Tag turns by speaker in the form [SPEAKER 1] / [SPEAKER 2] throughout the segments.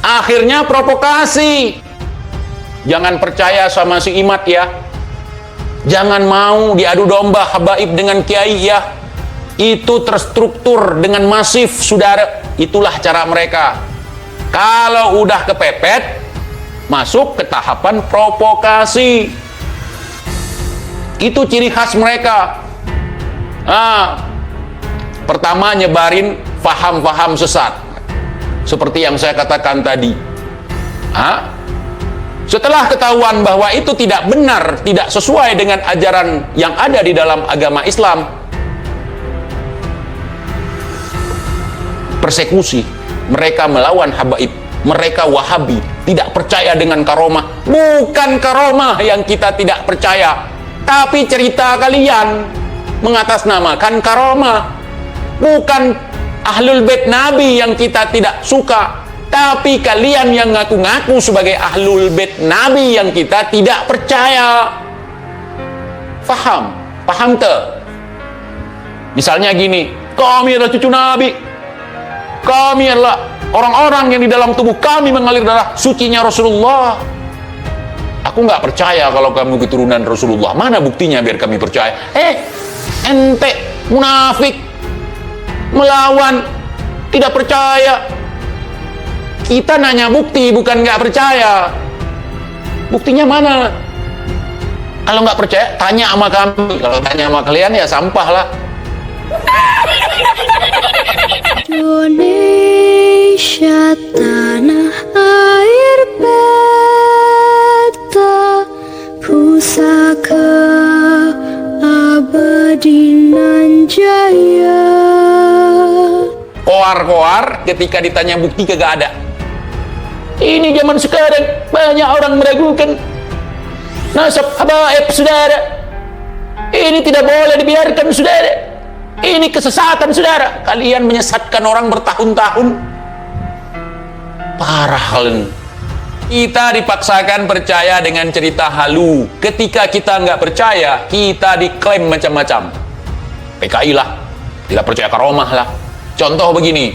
[SPEAKER 1] Akhirnya provokasi. Jangan percaya sama si Imat ya. Jangan mau diadu domba habaib dengan kiai ya. Itu terstruktur dengan masif, saudara. Itulah cara mereka. Kalau udah kepepet, masuk ke tahapan provokasi. Itu ciri khas mereka. Pertama, nyebarin faham-faham sesat. Seperti yang saya katakan tadi. Setelah ketahuan bahwa itu tidak benar, tidak sesuai dengan ajaran yang ada di dalam agama Islam, persekusi. Mereka melawan habaib, mereka wahabi, tidak percaya dengan karomah. Bukan karomah yang kita tidak percaya, tapi cerita kalian mengatasnamakan karomah. Bukan ahlul bait Nabi yang kita tidak suka, tapi kalian yang ngaku-ngaku sebagai ahlul bait Nabi yang kita tidak percaya. Paham tuh? Misalnya gini, kami adalah cucu Nabi, kami adalah orang-orang yang di dalam tubuh kami mengalir darah sucinya Rasulullah. Aku nggak percaya kalau kamu keturunan Rasulullah. Mana buktinya biar kami percaya? Ente munafik, melawan, tidak percaya. Kita nanya bukti, bukan nggak percaya. Buktinya mana? Kalau nggak percaya, tanya sama kami. Kalau tanya sama kalian, ya sampah lah.
[SPEAKER 2] Indonesia tanah air beta, pusaka abadi nan jaya.
[SPEAKER 1] Koar-koar ketika ditanya bukti kagak ada. Ini zaman sekarang banyak orang meragukan nasab habaib, saudara. Ini tidak boleh dibiarkan, saudara. Ini kesesatan, saudara. Kalian menyesatkan orang bertahun-tahun. Parah kalian. Kita dipaksakan percaya dengan cerita halu. Ketika kita nggak percaya, kita diklaim macam-macam. PKI lah, tidak percaya karomah lah. Contoh begini,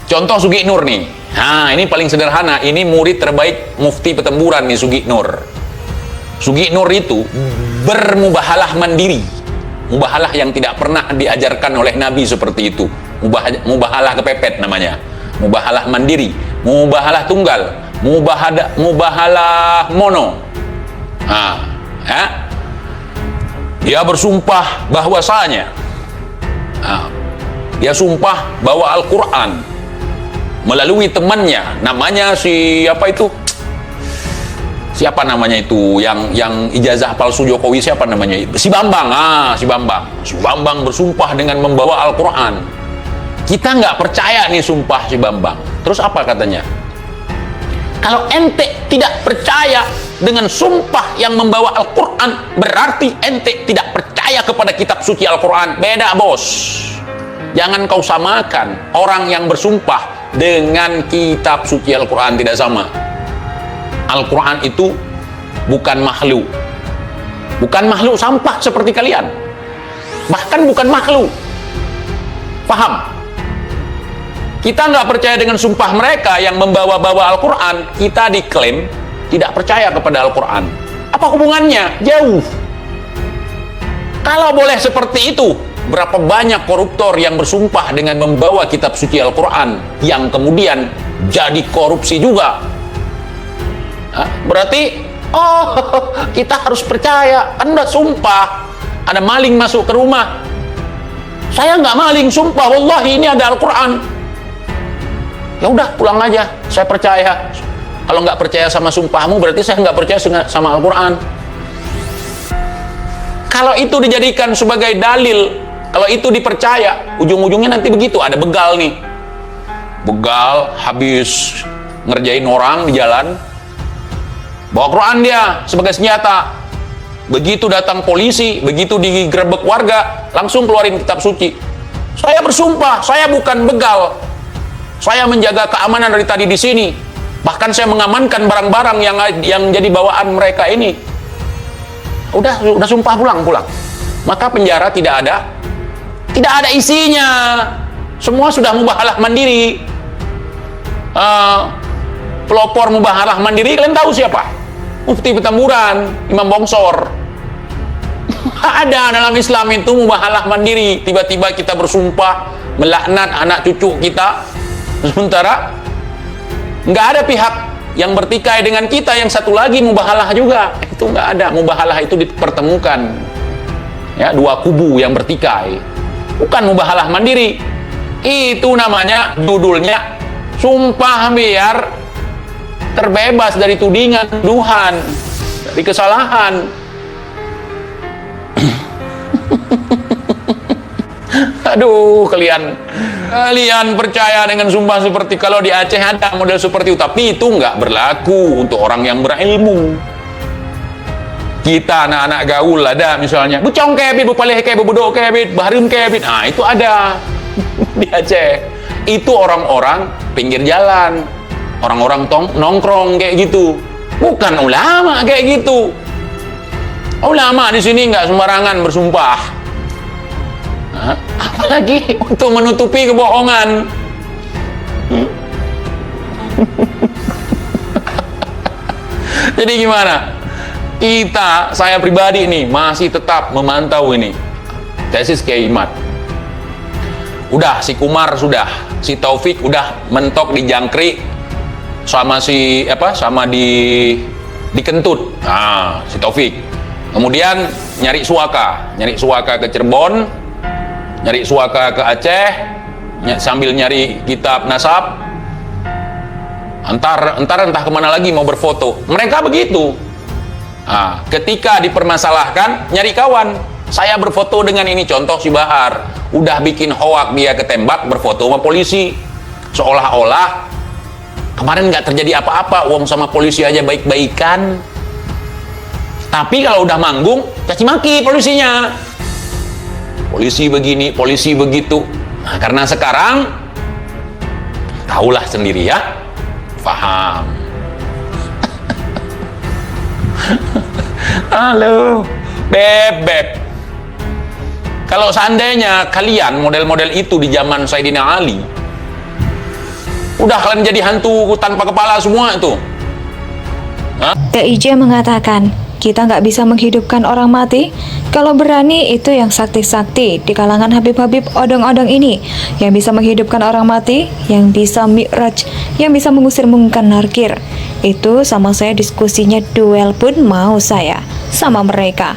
[SPEAKER 1] contoh Sugi Nur nih. Nah, ini paling sederhana. Ini murid terbaik Mufti Petemburan nih, Sugi Nur. Sugi Nur itu bermubahalah mandiri. Mubahalah yang tidak pernah diajarkan oleh Nabi seperti itu. Mubahalah kepepet namanya. Mubahalah mandiri, mubahalah tunggal, mubahalah mono. Dia bersumpah bahwasanya dia sumpah bahwa Al-Quran melalui temannya, namanya siapa namanya itu yang ijazah palsu Jokowi, siapa namanya? Si Bambang. Si Bambang bersumpah dengan membawa Al-Quran. Kita nggak percaya nih sumpah si Bambang. Terus apa katanya? Kalau ente tidak percaya dengan sumpah yang membawa Al-Quran, berarti ente tidak percaya kepada kitab suci Al-Quran. Beda, bos. Jangan kau samakan orang yang bersumpah dengan kitab suci Al-Quran, tidak sama. Al-Quran itu bukan makhluk. Bukan makhluk sampah seperti kalian. Bahkan bukan makhluk. Paham? Kita nggak percaya dengan sumpah mereka yang membawa-bawa Al-Quran. Kita diklaim tidak percaya kepada Al-Quran. Apa hubungannya? Jauh. Kalau boleh seperti itu, berapa banyak koruptor yang bersumpah dengan membawa kitab suci Al-Quran yang kemudian jadi korupsi juga. Berarti kita harus percaya. Kan udah sumpah, ada maling masuk ke rumah, saya nggak maling, sumpah wallahi ini ada Al-Quran. Ya udah, pulang aja, saya percaya. Kalau nggak percaya sama sumpahmu, berarti saya nggak percaya sama Al-Quran. Kalau itu dijadikan sebagai dalil, kalau itu dipercaya, ujung-ujungnya nanti begitu. Ada begal nih, begal habis ngerjain orang di jalan, bawa Quran dia sebagai senjata. Begitu datang polisi, begitu digerebek warga, langsung keluarin kitab suci. Saya bersumpah, saya bukan begal. Saya menjaga keamanan dari tadi di sini. Bahkan saya mengamankan barang-barang yang jadi bawaan mereka ini. Udah sumpah, pulang. Maka penjara tidak ada isinya. Semua sudah mubahalah mandiri. pelopor mubahalah mandiri, kalian tahu siapa? Mufti Petamburan, Imam Bongsor. Ada dalam Islam itu mubahalah mandiri. Tiba-tiba kita bersumpah melaknat anak cucu kita, sementara nggak ada pihak yang bertikai dengan kita, yang satu lagi mubahalah juga. Itu nggak ada. Mubahalah itu dipertemukan, ya, dua kubu yang bertikai, bukan mubahalah mandiri. Itu namanya, judulnya sumpah biar terbebas dari tudingan, tuduhan, dari kesalahan. Aduh, kalian percaya dengan sumpah seperti, kalau di Aceh ada model seperti itu, tapi itu nggak berlaku untuk orang yang berilmu. Kita anak-anak gaul ada misalnya, bucong kebit, bupalih kebit, budok kebit, baharum kebit. Nah, itu ada di Aceh. Itu orang-orang pinggir jalan, orang-orang nongkrong kayak gitu, bukan ulama kayak gitu. Ulama di sini nggak sembarangan bersumpah. Nah, apalagi untuk menutupi kebohongan. Jadi gimana? Saya pribadi nih masih tetap memantau ini tesis Kiai Imad. Udah si Kumar sudah, si Taufik udah mentok di Jangkrik sama sama di Kentut. Nah, si Taufik. Kemudian nyari suaka ke Cirebon, nyari suaka ke Aceh, sambil nyari kitab nasab. Entah kemana lagi mau berfoto. Mereka begitu. Nah, ketika dipermasalahkan, nyari kawan. Saya berfoto dengan ini, contoh si Bahar. Udah bikin hoak, dia ketembak, berfoto sama polisi. Seolah-olah kemarin nggak terjadi apa-apa, wong sama polisi aja baik-baikan. Tapi kalau udah manggung, caci maki polisinya. Polisi begini, polisi begitu. Nah, karena sekarang tahulah sendiri ya, paham. Halo, bebek. Kalau seandainya kalian model-model itu di zaman Sayyidina Ali, udah kalian jadi hantu tanpa kepala semua itu.
[SPEAKER 3] TIJ mengatakan, kita nggak bisa menghidupkan orang mati. Kalau berani itu yang sakti-sakti di kalangan Habib-Habib odong-odong ini, yang bisa menghidupkan orang mati, yang bisa mi'raj, yang bisa mengusir mungkar nakir. Itu sama saya diskusinya duel pun mau saya sama mereka.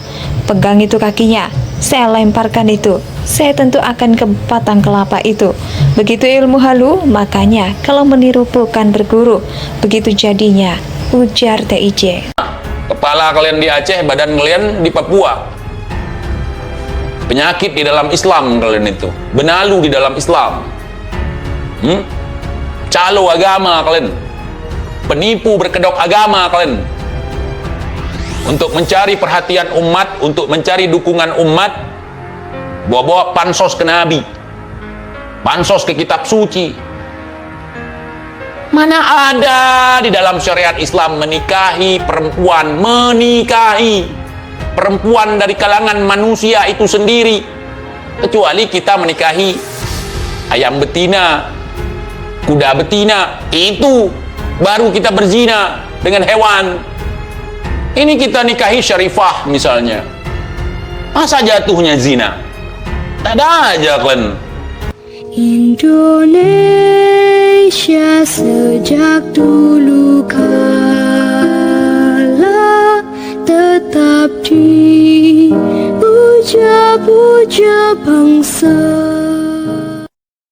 [SPEAKER 3] Pegang itu kakinya, saya lemparkan itu, saya tentu akan ke batang kelapa itu. Begitu ilmu halu, makanya kalau meniru bukan berguru. Begitu jadinya, ujar TIJ.
[SPEAKER 1] Kepala kalian di Aceh, badan kalian di Papua. Penyakit di dalam Islam kalian itu, benalu di dalam Islam. Calo agama kalian, penipu berkedok agama kalian. Untuk mencari perhatian umat, untuk mencari dukungan umat, bawa-bawa pansos ke Nabi, pansos ke kitab suci. Mana ada di dalam syariat Islam menikahi perempuan dari kalangan manusia itu sendiri, kecuali kita menikahi ayam betina, kuda betina, itu baru kita berzina dengan hewan. Ini kita nikahi syarifah misalnya, masa jatuhnya zina? Tak ada aja kan.
[SPEAKER 2] Indonesia sejak dulu kala tetap dipuja-puja bangsa.